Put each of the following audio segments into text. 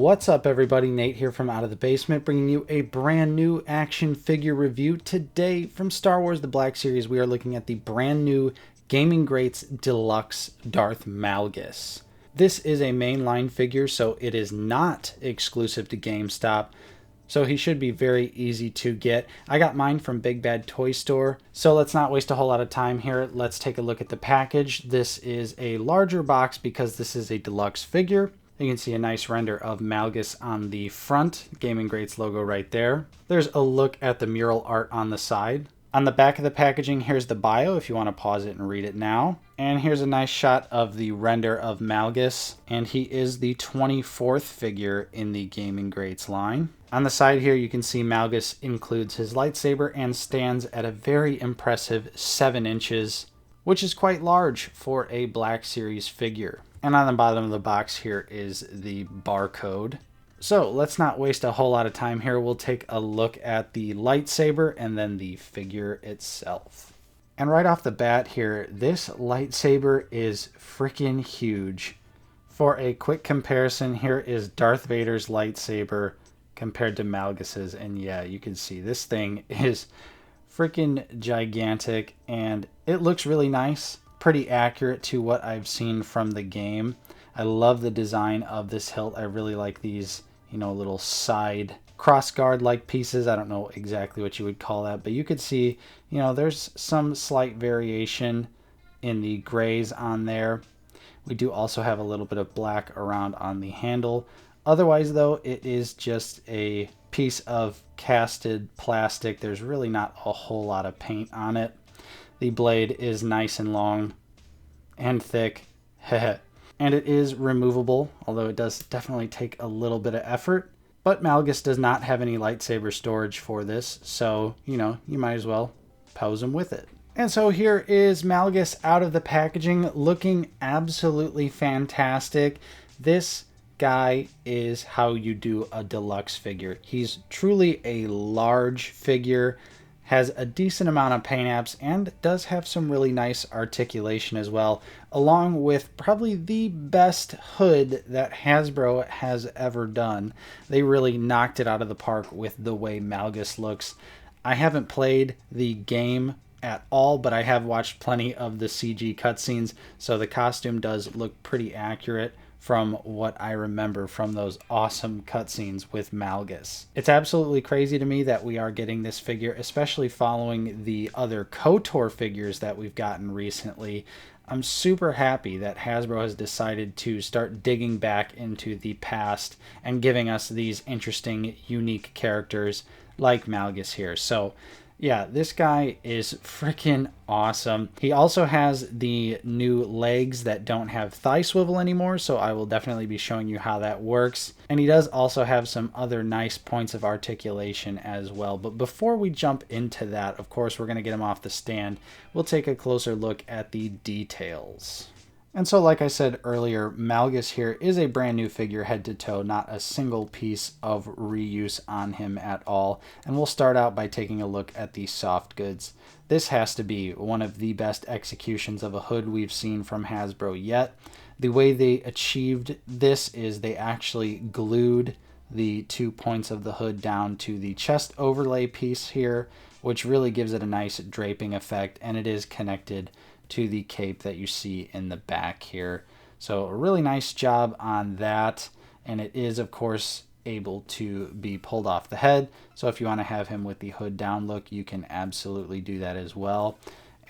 What's up, everybody? Nate here from Out of the Basement, bringing you a brand new action figure review. Today, from Star Wars The Black Series, we are looking at the brand new Gaming Greats Deluxe Darth Malgus. This is a mainline figure, so it is not exclusive to GameStop, so he should be very easy to get. I got mine from Big Bad Toy Store, so let's not waste a whole lot of time here. Let's take a look at the package. This is a larger box because this is a deluxe figure. You can see a nice render of Malgus on the front, Gaming Greats logo right there. There's a look at the mural art on the side. On the back of the packaging, here's the bio if you want to pause it and read it now. And here's a nice shot of the render of Malgus, and he is the 24th figure in the Gaming Greats line. On the side here, you can see Malgus includes his lightsaber and stands at a very impressive 7 inches, which is quite large for a Black Series figure. And on the bottom of the box here is the barcode. So let's not waste a whole lot of time here. We'll take a look at the lightsaber and then the figure itself. And right off the bat here, this lightsaber is freaking huge. For a quick comparison, here is Darth Vader's lightsaber compared to Malgus's. And yeah, you can see this thing is freaking gigantic and it looks really nice. Pretty accurate to what I've seen from the game. I love the design of this hilt. I really like these, little side crossguard like pieces. I don't know exactly what you would call that, but you could see, there's some slight variation in the grays on there. We do also have a little bit of black around on the handle. Otherwise though, it is just a piece of casted plastic. There's really not a whole lot of paint on it. The blade is nice and long and thick, and it is removable, although it does definitely take a little bit of effort. But Malgus does not have any lightsaber storage for this, so, you might as well pose him with it. And so here is Malgus out of the packaging, looking absolutely fantastic. This guy is how you do a deluxe figure. He's truly a large figure, has a decent amount of paint apps, and does have some really nice articulation as well, along with probably the best hood that Hasbro has ever done. They really knocked it out of the park with the way Malgus looks. I haven't played the game at all, but I have watched plenty of the CG cutscenes, so the costume does look pretty accurate from what I remember from those awesome cutscenes with Malgus. It's absolutely crazy to me that we are getting this figure, especially following the other KOTOR figures that we've gotten recently. I'm super happy that Hasbro has decided to start digging back into the past and giving us these interesting, unique characters like Malgus here. So yeah, this guy is freaking awesome. He also has the new legs that don't have thigh swivel anymore, so I will definitely be showing you how that works. And he does also have some other nice points of articulation as well. But before we jump into that, of course, we're going to get him off the stand. We'll take a closer look at the details. And so, like I said earlier, Malgus here is a brand new figure head to toe, not a single piece of reuse on him at all. And we'll start out by taking a look at the soft goods. This has to be one of the best executions of a hood we've seen from Hasbro yet. The way they achieved this is they actually glued the 2 points of the hood down to the chest overlay piece here, which really gives it a nice draping effect, and it is connected to the cape that you see in the back here. So a really nice job on that, and it is of course able to be pulled off the head, so if you want to have him with the hood down look, you can absolutely do that as well.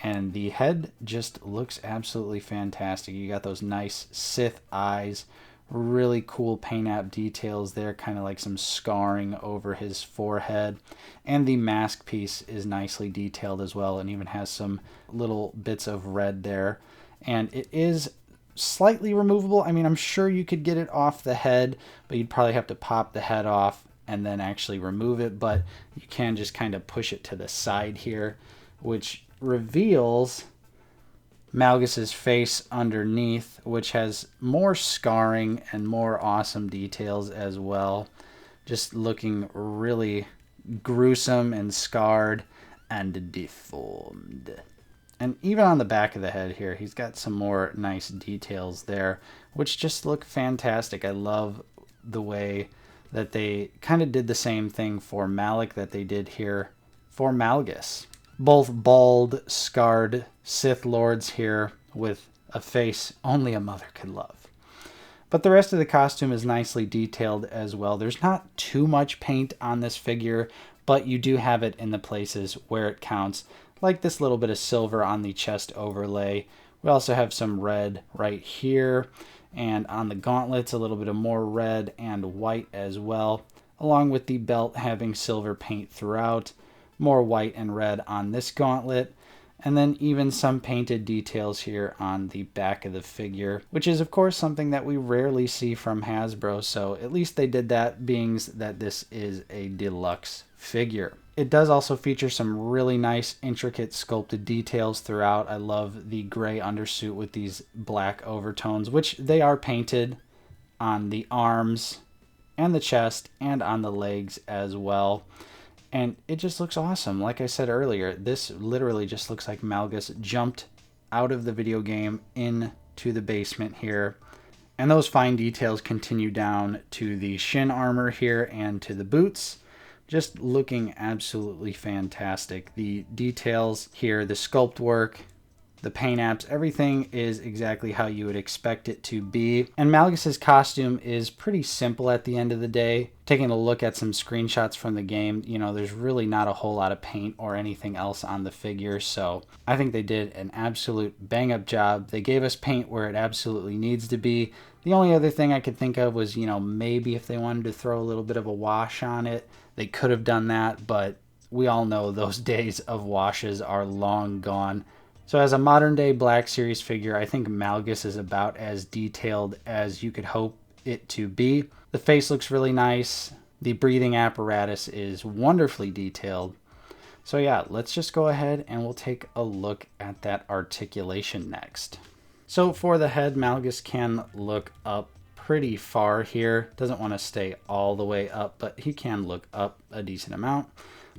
And the head just looks absolutely fantastic. You got those nice Sith eyes, really cool paint app details there, kind of like some scarring over his forehead, and the mask piece is nicely detailed as well, and even has some little bits of red there. And it is slightly removable. I mean, I'm sure you could get it off the head, but you'd probably have to pop the head off and then actually remove it, but you can just kind of push it to the side here, which reveals Malgus's face underneath, which has more scarring and more awesome details as well. Just looking really gruesome and scarred and deformed. And even on the back of the head here, he's got some more nice details there, which just look fantastic. I love the way that they kind of did the same thing for Malik that they did here for Malgus. Both bald, scarred Sith Lords here with a face only a mother could love. But the rest of the costume is nicely detailed as well. There's not too much paint on this figure, but you do have it in the places where it counts, like this little bit of silver on the chest overlay. We also have some red right here, and on the gauntlets a little bit of more red and white as well, along with the belt having silver paint throughout, more white and red on this gauntlet, and then even some painted details here on the back of the figure, which is of course something that we rarely see from Hasbro, so at least they did that, being that this is a deluxe figure. It does also feature some really nice intricate sculpted details throughout. I love the gray undersuit with these black overtones, which they are painted on the arms and the chest and on the legs as well. And it just looks awesome. Like I said earlier, this literally just looks like Malgus jumped out of the video game into the basement here. And those fine details continue down to the shin armor here and to the boots. Just looking absolutely fantastic. The details here, the sculpt work, the paint apps, everything is exactly how you would expect it to be. And Malgus's costume is pretty simple at the end of the day. Taking a look at some screenshots from the game, you know, there's really not a whole lot of paint or anything else on the figure. So I think they did an absolute bang up job. They gave us paint where it absolutely needs to be. The only other thing I could think of was, you know, maybe if they wanted to throw a little bit of a wash on it, they could have done that. But we all know those days of washes are long gone. So as a modern day Black Series figure, I think Malgus is about as detailed as you could hope it to be. The face looks really nice. The breathing apparatus is wonderfully detailed. So yeah, let's just go ahead and we'll take a look at that articulation next. So for the head, Malgus can look up pretty far here. Doesn't want to stay all the way up, but he can look up a decent amount.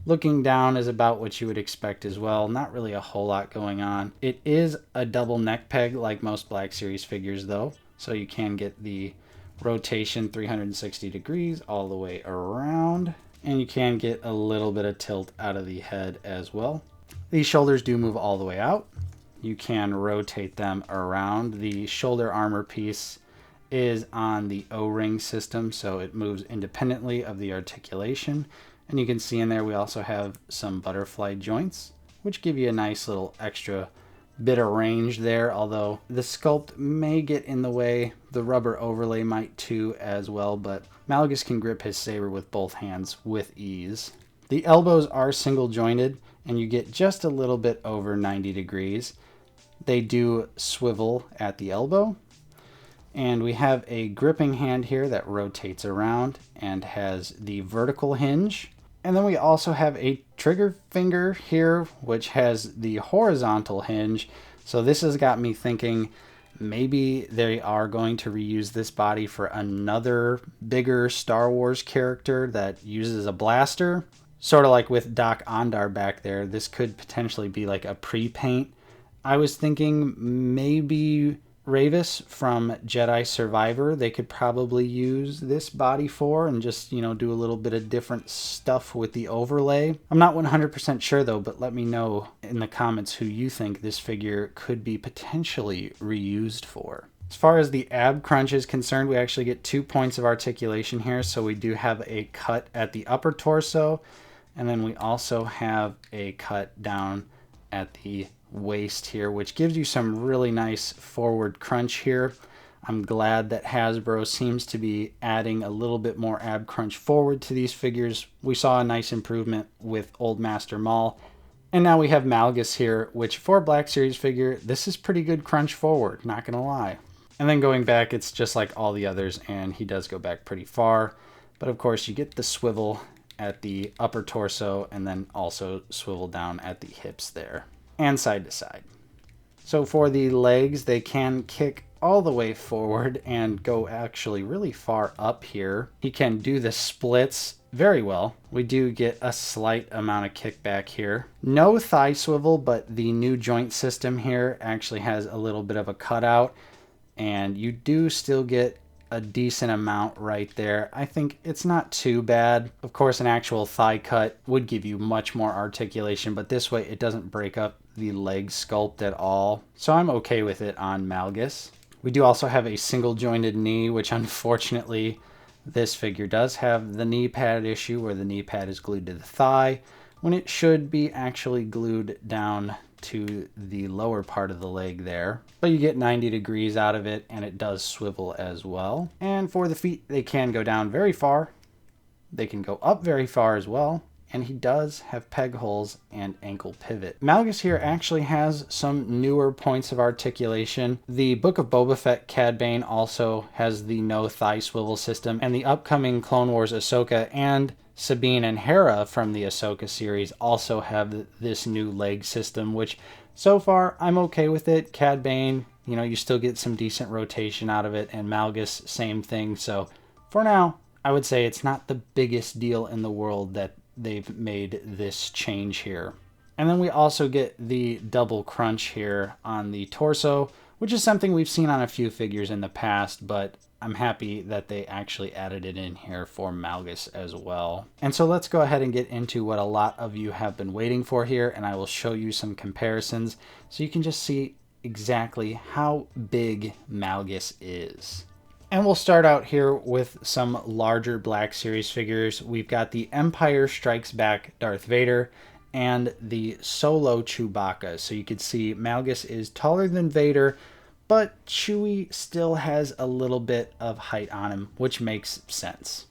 Looking down is about what you would expect as well. Not really a whole lot going on. It is a double neck peg like most Black Series figures though. So you can get the rotation 360 degrees all the way around. And you can get a little bit of tilt out of the head as well. These shoulders do move all the way out. You can rotate them around. The shoulder armor piece is on the O-ring system, so it moves independently of the articulation. And you can see in there we also have some butterfly joints, which give you a nice little extra bit of range there, although the sculpt may get in the way. The rubber overlay might too as well, but Malgus can grip his saber with both hands with ease. The elbows are single jointed, and you get just a little bit over 90 degrees. They do swivel at the elbow. And we have a gripping hand here that rotates around and has the vertical hinge. And then we also have a trigger finger here, which has the horizontal hinge. So this has got me thinking maybe they are going to reuse this body for another bigger Star Wars character that uses a blaster. Sort of like with Doc Ondar back there, this could potentially be like a pre-paint. I was thinking maybe Ravis from Jedi Survivor, they could probably use this body for and just, you know, do a little bit of different stuff with the overlay. I'm not 100% sure though, but let me know in the comments who you think this figure could be potentially reused for. As far as the ab crunch is concerned, we actually get 2 points of articulation here. So we do have a cut at the upper torso, and then we also have a cut down at the waist here, which gives you some really nice forward crunch here. I'm glad that Hasbro seems to be adding a little bit more ab crunch forward to these figures. We saw a nice improvement with Old Master Maul, and now we have Malgus here, which for a Black Series figure, this is pretty good crunch forward, not gonna lie. And then going back, it's just like all the others, and he does go back pretty far, but of course you get the swivel at the upper torso and then also swivel down at the hips there and side to side. So for the legs, they can kick all the way forward and go actually really far up here. He can do the splits very well. We do get a slight amount of kickback here. No thigh swivel, but the new joint system here actually has a little bit of a cutout, and you do still get a decent amount right there. I think it's not too bad. Of course, an actual thigh cut would give you much more articulation, but this way it doesn't break up the leg sculpt at all. So I'm okay with it on MALGUS. We do also have a single jointed knee, which unfortunately this figure does have the knee pad issue where the knee pad is glued to the thigh when it should be actually glued down to the lower part of the leg there. But you get 90 degrees out of it, and it does swivel as well. And for the feet, they can go down very far. They can go up very far as well. And he does have peg holes and ankle pivot. MALGUS here actually has some newer points of articulation. The Book of Boba Fett Cad Bane also has the no thigh swivel system, and the upcoming Clone Wars Ahsoka and Sabine and Hera from the Ahsoka series also have this new leg system, which so far I'm okay with it. Cad Bane, you know, you still get some decent rotation out of it, and MALGUS, same thing. So for now, I would say it's not the biggest deal in the world that they've made this change here. And then we also get the double crunch here on the torso, which is something we've seen on a few figures in the past, but I'm happy that they actually added it in here for MALGUS as well. And so let's go ahead and get into what a lot of you have been waiting for here, and I will show you some comparisons so you can just see exactly how big MALGUS is. And we'll start out here with some larger Black Series figures. We've got the Empire Strikes Back Darth Vader and the Solo Chewbacca. So you can see MALGUS is taller than Vader, but Chewie still has a little bit of height on him, which makes sense.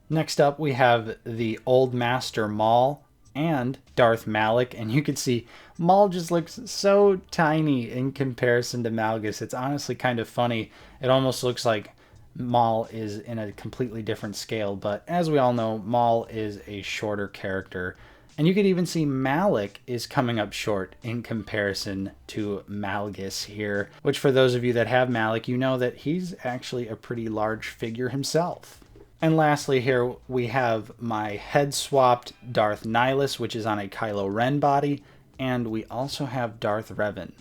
Next up, we have the Old Master Maul and Darth Malak, and you can see Maul just looks so tiny in comparison to MALGUS. It's honestly kind of funny. It almost looks like Maul is in a completely different scale, but as we all know, Maul is a shorter character. And you could even see Malak is coming up short in comparison to MALGUS here, which for those of you that have Malak, you know that he's actually a pretty large figure himself. And lastly here we have my head swapped Darth Nihilus, which is on a Kylo Ren body, and we also have Darth Revan.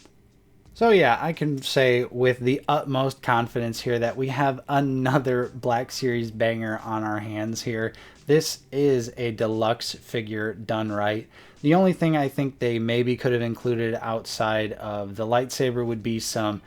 So yeah, I can say with the utmost confidence here that we have another Black Series banger on our hands here. This is a deluxe figure done right. The only thing I think they maybe could have included outside of the lightsaber would be some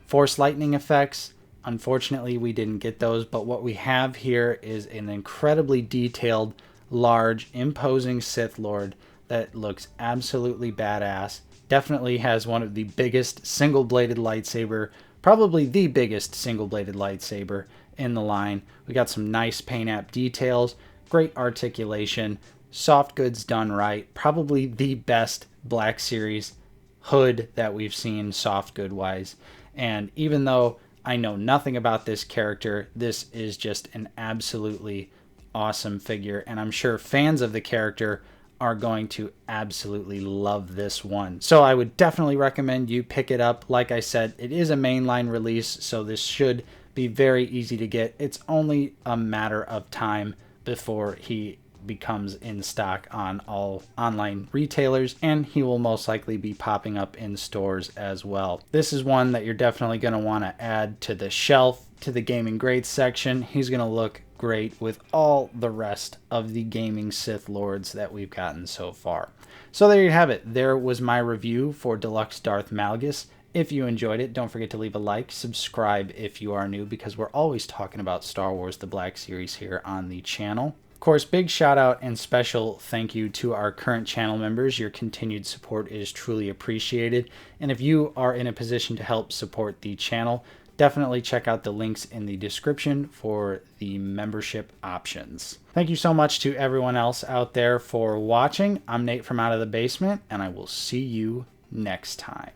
Force lightning effects. Unfortunately, we didn't get those, but what we have here is an incredibly detailed, large, imposing Sith Lord that looks absolutely badass. Definitely has one of the biggest single-bladed lightsaber, probably the biggest single-bladed lightsaber in the line. We got some nice paint app details, great articulation, soft goods done right, probably the best Black Series hood that we've seen soft good wise. And even though I know nothing about this character, this is just an absolutely awesome figure, and I'm sure fans of the character are going to absolutely love this one. So I would definitely recommend you pick it up. Like I said, it is a mainline release, so this should be very easy to get. It's only a matter of time before he becomes in stock on all online retailers, and he will most likely be popping up in stores as well. This is one that you're definitely going to want to add to the shelf, to the gaming greats section. He's going to look great with all the rest of the gaming Sith Lords that we've gotten so far. So there you have it. There was my review for Deluxe Darth Malgus. If you enjoyed it, don't forget to leave a like, subscribe if you are new, because we're always talking about Star Wars The Black Series here on the channel. Of course, big shout out and special thank you to our current channel members. Your continued support is truly appreciated. And if you are in a position to help support the channel, definitely check out the links in the description for the membership options. Thank you so much to everyone else out there for watching. I'm Nate from Out of the Basement, and I will see you next time.